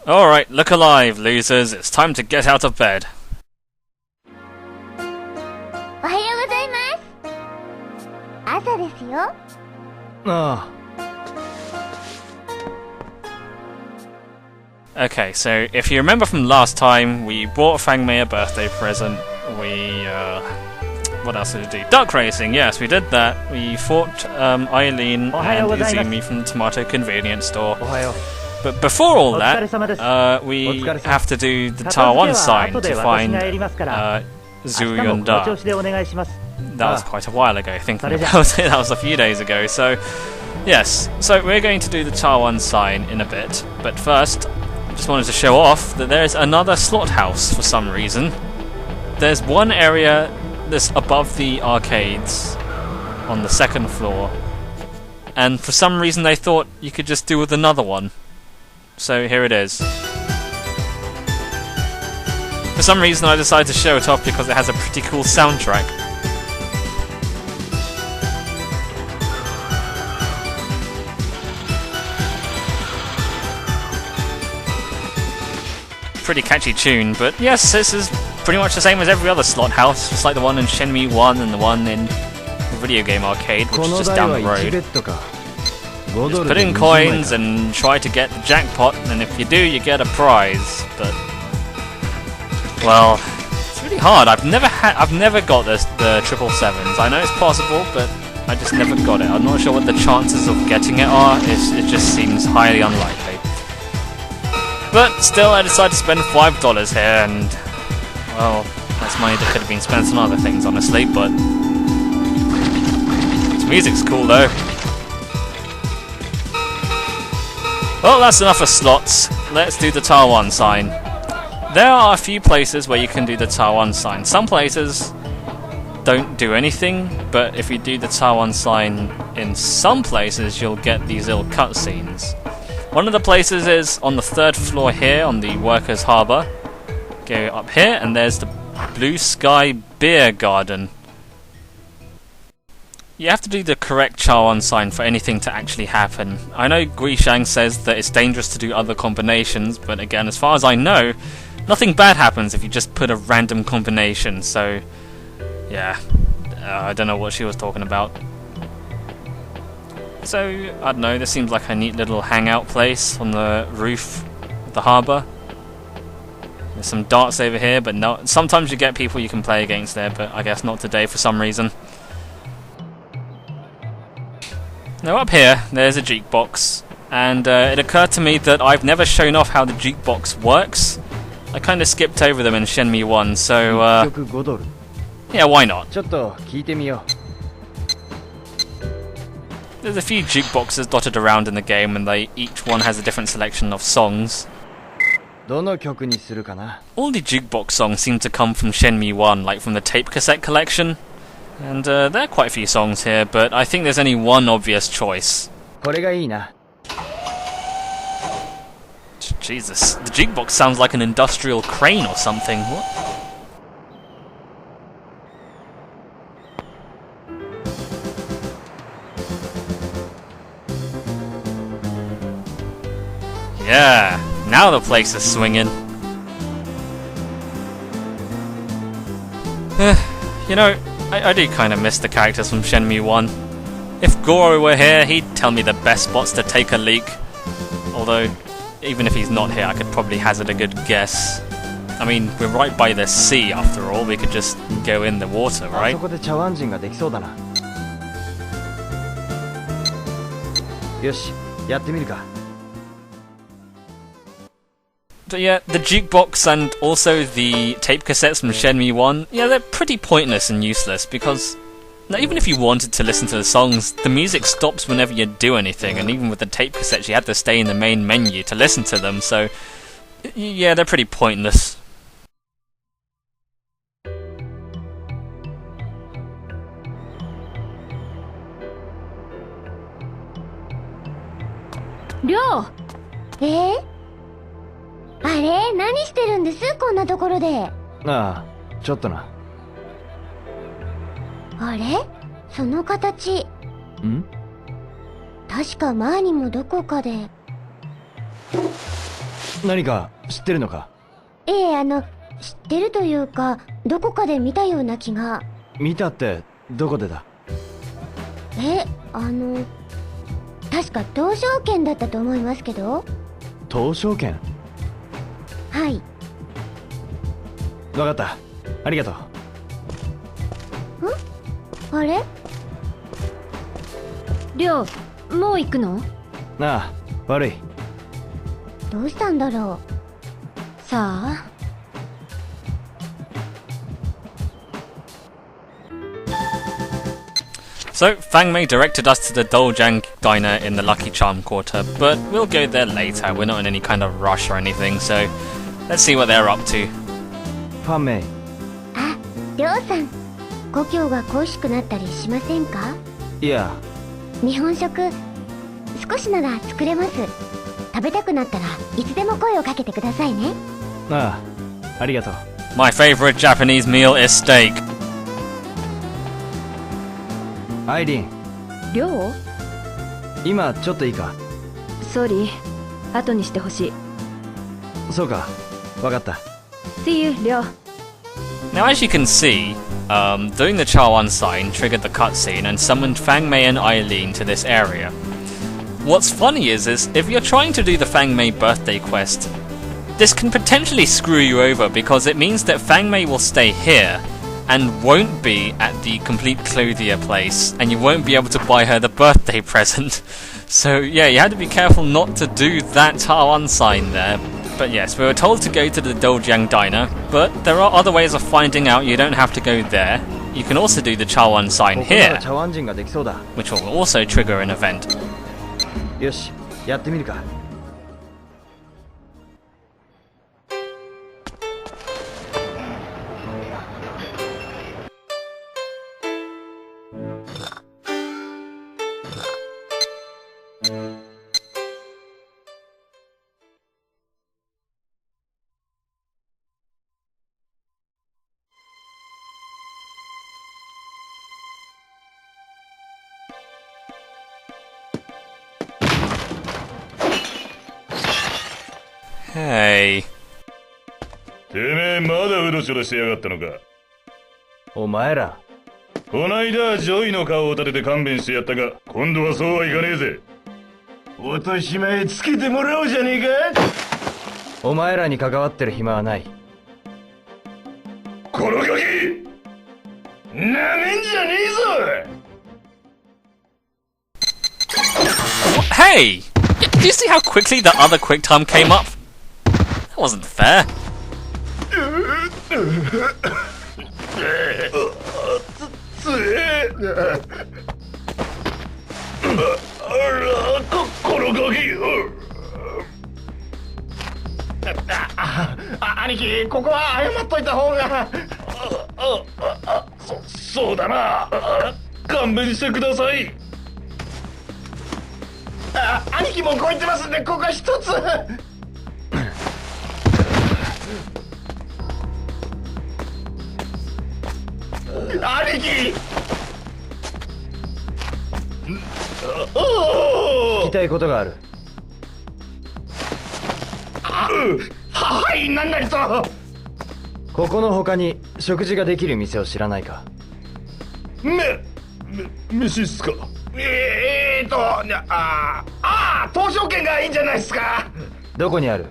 Alright, look alive, losers. It's time to get out of bed. Okay, so if you remember from last time, we bought Fangmei a birthday present. We, what else did we do? Duck racing, yes, we did that. We fought Eileen and Izumi from the Tomato Convenience Store. But before all that, we have to do the Chawan sign to find Zhu Yuanda. That was quite a while ago, thinking about it. That was a few days ago. So, yes. So we're going to do the Chawan sign in a bit. But first, I just wanted to show off that there's another slot house for some reason. There's one area that's above the arcades on the second floor. And for some reason they thought you could just do with another one. So here it is. For some reason I decided to show it off because it has a pretty cool soundtrack. Pretty catchy tune, but yes, this is pretty much the same as every other slot house, just like the one in Shenmue 1 and the one in the video game arcade, which is just down the road. Just put in coins and try to get the jackpot, and if you do, you get a prize. But well, it's really hard. I've never got the 777s. I know it's possible, but I just never got it. I'm not sure what the chances of getting it are. It just seems highly unlikely. But still, I decided to spend $5 here, and well, that's money that could have been spent on other things, honestly. But this music's cool, though. Well, that's enough of slots. Let's do the Chawan sign. There are a few places where you can do the Chawan sign. Some places don't do anything, but if you do the Chawan sign in some places, you'll get these little cutscenes. One of the places is on the third floor here on the Workers' Harbour. Go up here, and there's the Blue Sky Beer Garden. You have to do the correct Chawan sign for anything to actually happen. I know Guishang says that it's dangerous to do other combinations, but again, as far as I know, nothing bad happens if you just put a random combination, so yeah, I don't know what she was talking about. So, I don't know, this seems like a neat little hangout place on the roof of the harbour. There's some darts over here, but no, sometimes you get people you can play against there, but I guess not today for some reason. Now up here, there's a Jukebox, and it occurred to me that I've never shown off how the Jukebox works. I kind of skipped over them in Shenmue 1, so yeah, why not? There's a few jukeboxes dotted around in the game, and each one has a different selection of songs. All the jukebox songs seem to come from Shenmue 1, like from the tape cassette collection. And there are quite a few songs here, but I think there's only one obvious choice. Jesus, the jukebox sounds like an industrial crane or something. What? Yeah, now the place is swinging. You know, I do kind of miss the characters from Shenmue 1. If Goro were here, he'd tell me the best spots to take a leak. Although, even if he's not here, I could probably hazard a good guess. I mean, we're right by the sea after all, we could just go in the water, right? But yeah, the jukebox and also the tape cassettes from Shenmue 1, yeah, they're pretty pointless and useless because even if you wanted to listen to the songs, the music stops whenever you do anything, and even with the tape cassettes you had to stay in the main menu to listen to them, so yeah, they're pretty pointless. Ryo! あれ何してるんですこんなところで。ああ、ちょっとな。あれその形。ん？確か前にもどこかで。何か知ってるのか？ええ、知ってるというか、どこかで見たような気が。見たってどこでだ？確か東証券だったと思いますけど。東証券？はい。わかった。ありがとう。あれ？りょう、もう行くの？ああ、悪い。どうしたんだろう。さあ。So, Fang Mei directed us to the Doljang diner in the Lucky Charm Quarter, but we'll go there later. We're not in any kind of rush or anything, so let's see what they're up to. ファンメイ。あ、りょうさん。故郷が恋しくなったりしませんか？いや、日本食、少しなら作れます。食べたくなったらいつでも声をかけてくださいね。ああ、ありがとう。My favorite Japanese meal is steak. アイリン、りょう？今ちょっといいか？ソーリー、後にしてほしい。そうか、わかった。See you, りょう。Now, as you can see, doing the chawan sign triggered the cutscene and summoned Fang Mei and Eileen to this area. What's funny is if you're trying to do the Fang Mei birthday quest, this can potentially screw you over because it means that Fang Mei will stay here and won't be at the complete clothier place, and you won't be able to buy her the birthday present. So yeah, you had to be careful not to do that chawan sign there. But yes, we were told to go to the Doljang diner, but there are other ways of finding out. You don't have to go there. You can also do the chawan sign ここなら here, 茶碗人ができそうだ。 which will also trigger an event. よし、やってみるか。Hey. てめえまだうろちょろしてやがったのか。お前ら。こないだジョイの顔を立てて勘弁してやったが、今度はそうはいかねえぜ。落とし前つけてもらおうじゃねえか。お前らに関わってる暇はない。このガキなめんじゃねえぞ。 Hey! Do you see how quickly the other quick time came up? That wasn't fair. このガキ。兄貴、ここは謝っといた方が。そうだな。勘弁してください。兄貴もこう言ってますんで、ここは一つ。兄貴。聞きたいことがある。はい、何なりと。ここの他に食事ができる店を知らないか？飯っすか？東証券がいいんじゃないですか。どこにある？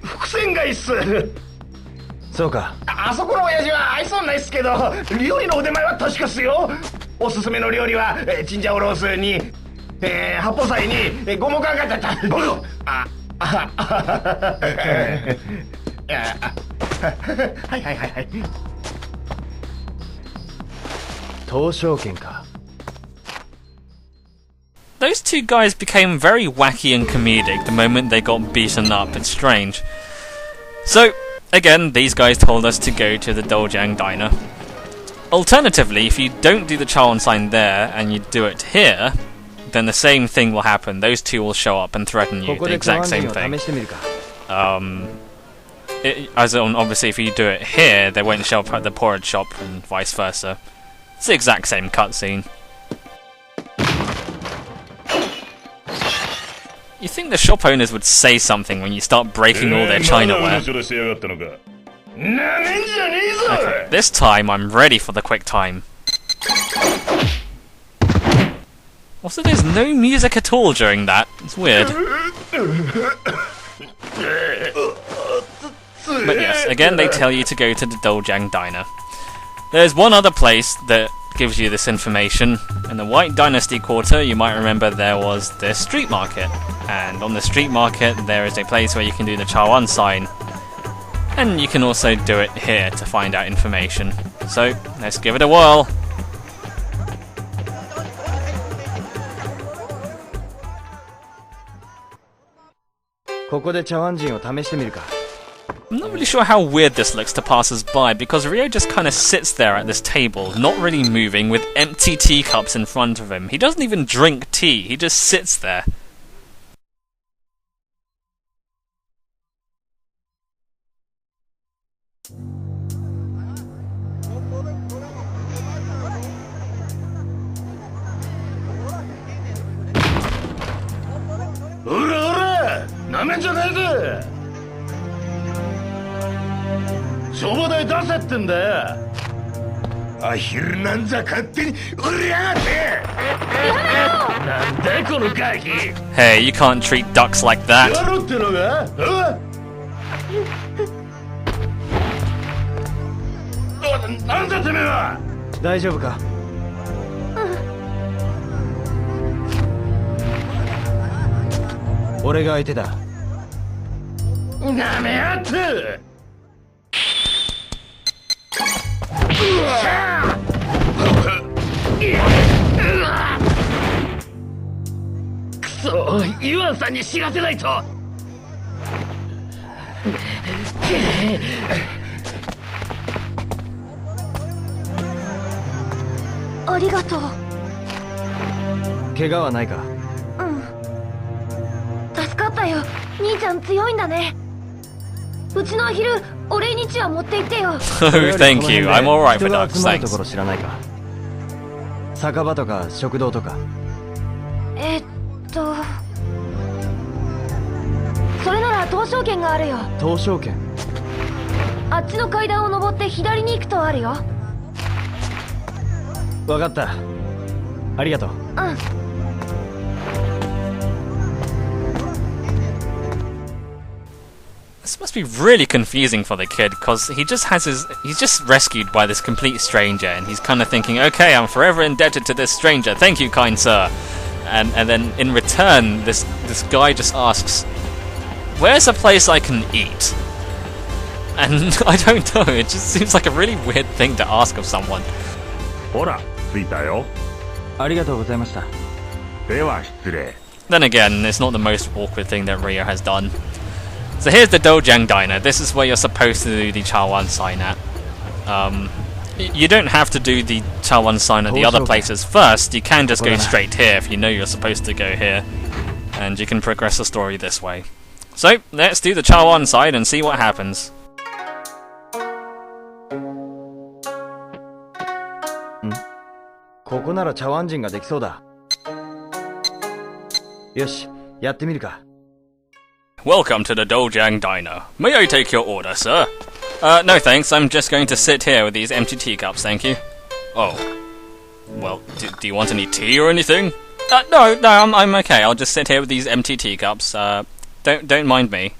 伏線街っす。そうか。あそこの親父は愛想ないっすけど、料理の腕前は確かっすよ。おすすめの料理はチンジャオロースに、八宝菜に五目あがった。はいはいはいはい。東証券か。Those two guys became very wacky and comedic the moment they got beaten up. It's strange. So, again, these guys told us to go to the Doljang diner. Alternatively, if you don't do the chawan sign there and you do it here, then the same thing will happen. Those two will show up and threaten you. The exact same thing. Obviously, if you do it here, they won't show up at the porridge shop and vice versa. It's the exact same cutscene. You think the shop owners would say something when you start breaking all their chinaware. Okay, this time I'm ready for the quick time. Also, there's no music at all during that. It's weird. But yes, again they tell you to go to the Dojang Diner. There's one other place that gives you this information. In the White Dynasty Quarter, you might remember there was the street market. And on the street market there is a place where you can do the chawan sign. And you can also do it here to find out information. So, let's give it a whirl. I'm not really sure how weird this looks to passers-by, because Ryo just kind of sits there at this table, not really moving, with empty teacups in front of him. He doesn't even drink tea, he just sits there. Hey, you can't treat ducks like that. Oh, thank you. I'm alright for ducks, thanks. This must be really confusing for the kid, because he's just rescued by this complete stranger, and he's kind of thinking, okay, I'm forever indebted to this stranger, thank you, kind sir. And then in return, this guy just asks, where's a place I can eat? And I don't know, it just seems like a really weird thing to ask of someone. Then again, it's not the most awkward thing that Ryo has done. So here's the Dojang Diner. This is where you're supposed to do the chawan sign at. You don't have to do the chawan sign at the other places first. You can just go straight here if you know you're supposed to go here. And you can progress the story this way. So, let's do the chawan sign and see what happens. Welcome to the Dojang Diner. May I take your order, sir? No thanks, I'm just going to sit here with these empty teacups, thank you. Oh. Well, do you want any tea or anything? No, I'm okay, I'll just sit here with these empty teacups. Don't mind me.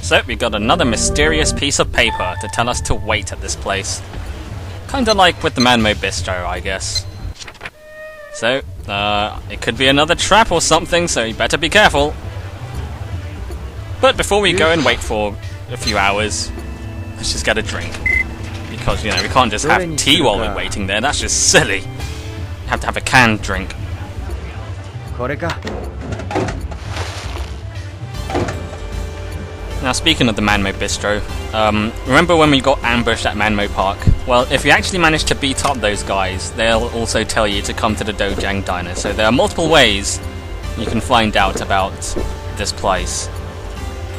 So, we got another mysterious piece of paper to tell us to wait at this place. Kinda like with the Manmo Bistro, I guess. So, it could be another trap or something, so you better be careful. But before we go and wait for a few hours, let's just get a drink. Because, you know, we can't just have tea while we're waiting there, that's just silly. You have to have a canned drink. Now, speaking of the Manmo Bistro, remember when we got ambushed at Manmo Park? Well, if you actually manage to beat up those guys, they'll also tell you to come to the Dojang Diner. So there are multiple ways you can find out about this place.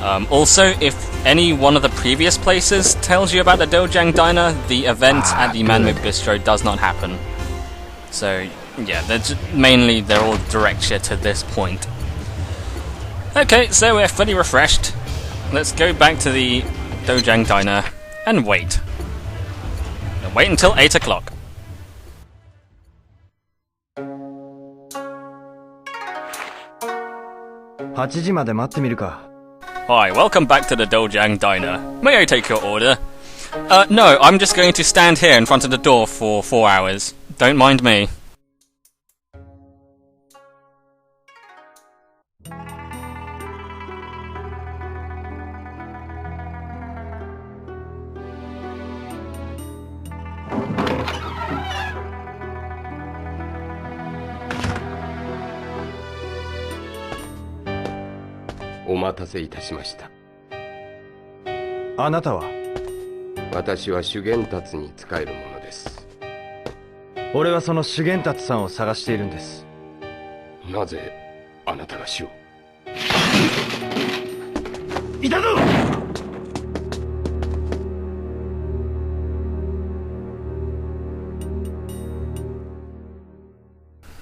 Also, if any one of the previous places tells you about the Dojang Diner, the event at the Manmo Bistro does not happen. So, yeah, they're all direct shit to this point. Okay, so we're fully refreshed. Let's go back to the Dojang Diner and wait. And wait until 8 o'clock. Hi, welcome back to the Dojang Diner. May I take your order? No, I'm just going to stand here in front of the door for 4 hours. Don't mind me.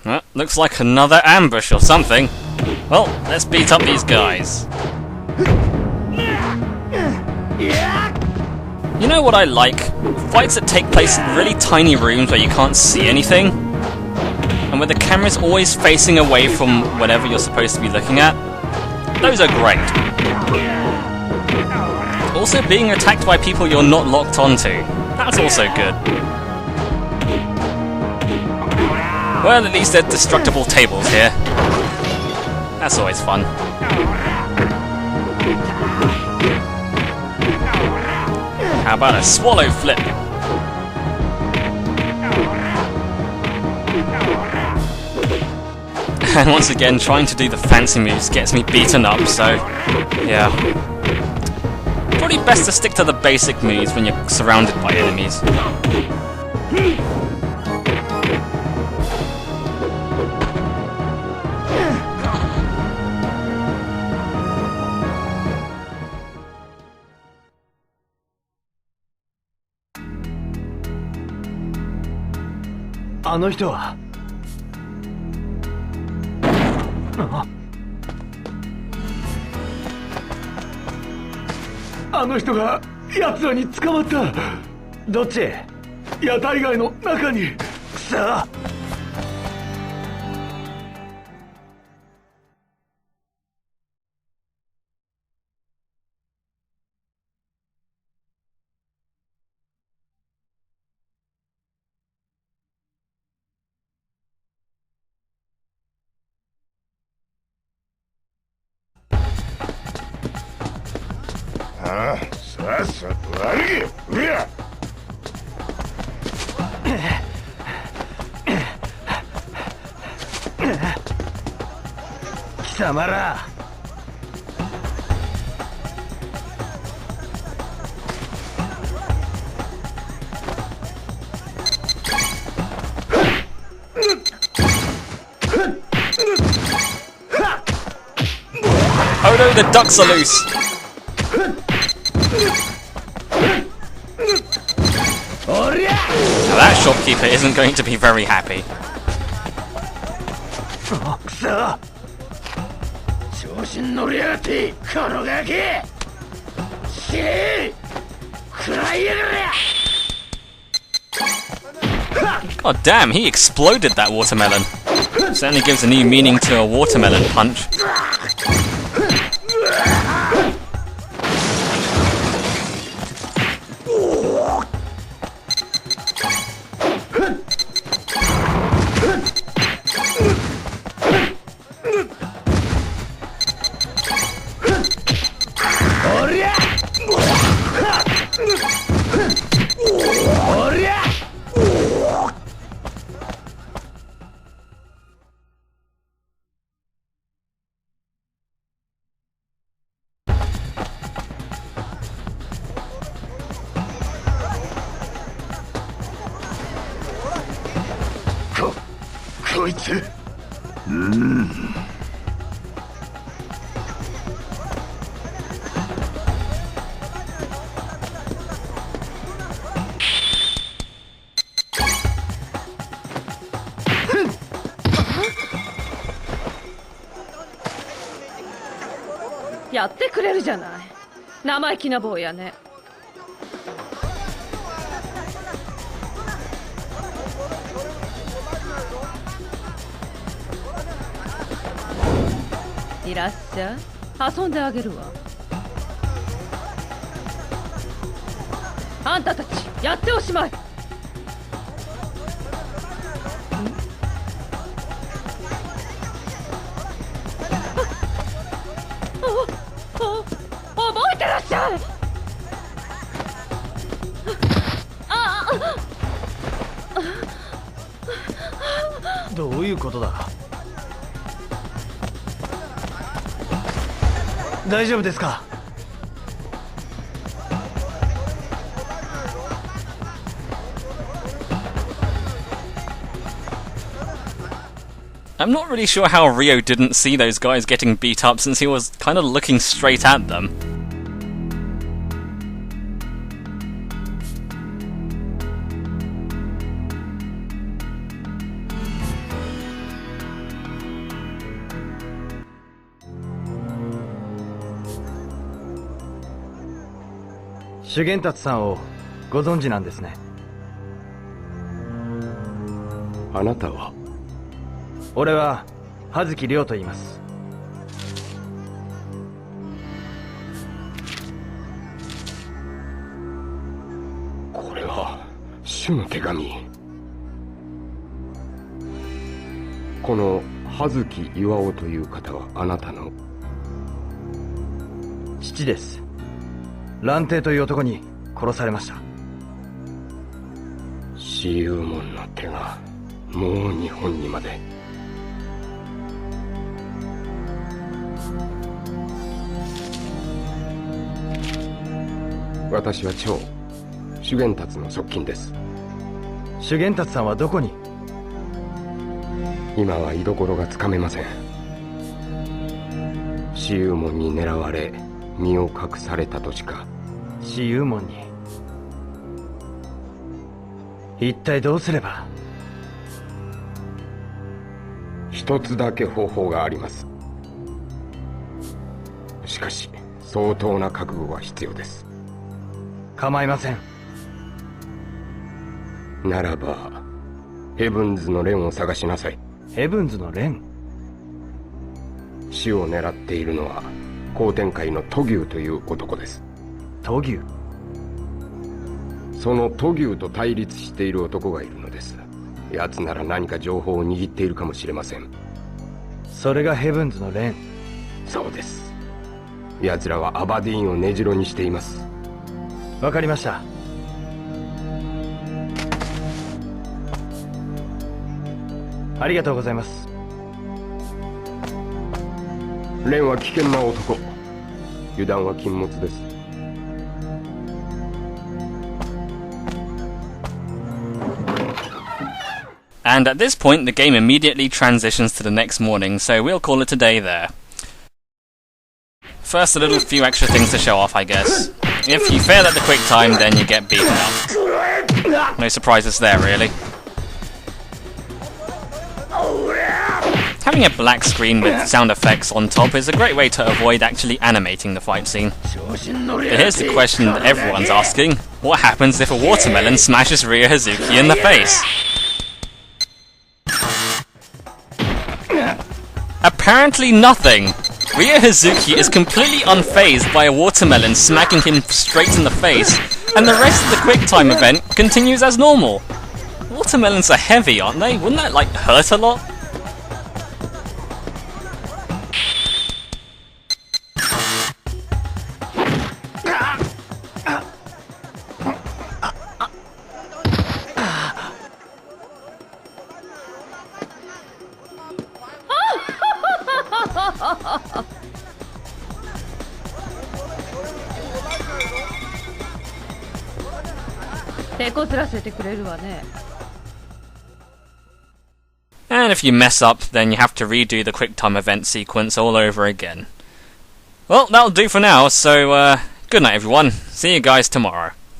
Well, looks like another ambush or something. Well, let's beat up these guys. You know what I like? Fights that take place in really tiny rooms where you can't see anything, and where the camera's always facing away from whatever you're supposed to be looking at. Those are great. Also, being attacked by people you're not locked onto. That's also good. Well, at least there's destructible tables here. That's always fun. How about a swallow flip? And once again, trying to do the fancy moves gets me beaten up, so yeah. Probably best to stick to the basic moves when you're surrounded by enemies. Oh no, the ducks are loose! Now that shopkeeper isn't going to be very happy. God damn, he exploded that watermelon. Certainly gives a new meaning to a watermelon punch. こいつ。やってくれるじゃない。生意気な坊やね。いらっしゃい。遊んであげるわ。あんたたちやっておしまい。覚えてらっしゃい。どういうことだ。大丈夫ですか。I'm not really sure how Ryo didn't see those guys getting beat up since he was kind of looking straight at them. Shugen Tatsuさんをご存知なんですね。あなたは？俺は葉月亮と言います。これは主の手紙。この葉月巌という方はあなたの？父です。蘭亭という男に殺されました。私有門の手がもう日本にまで。私は長修験達の側近です。修験達さんはどこに？今は居所がつかめません。私有門に狙われ身を隠されたとしか。私有門に。一体どうすれば？一つだけ方法があります。しかし相当な覚悟が必要です。構いません。ならばヘブンズの蓮を探しなさい。ヘブンズの蓮？死を狙っているのは後天界のトギュウという男です。トギュウ？そのトギュウと対立している男がいるのです。奴なら何か情報を握っているかもしれません。それがヘブンズの蓮？そうです。奴らはアバディーンを根城にしています。わかりました。ありがとうございます。蓮は危険な男。油断は禁物です。And at this point, the game immediately transitions to the next morning, so we'll call it a day there. First, a little few extra things to show off, I guess. If you fail at the quick time, then you get beaten up. No surprises there, really. Having a black screen with sound effects on top is a great way to avoid actually animating the fight scene. But here's the question that everyone's asking. What happens if a watermelon smashes Ryo Hazuki in the face? Apparently nothing! Ryo Hazuki is completely unfazed by a watermelon smacking him straight in the face, and the rest of the quick time event continues as normal. Watermelons are heavy, aren't they? Wouldn't that, like, hurt a lot? And if you mess up, then you have to redo the QuickTime event sequence all over again. Well, that'll do for now, so good night everyone. See you guys tomorrow.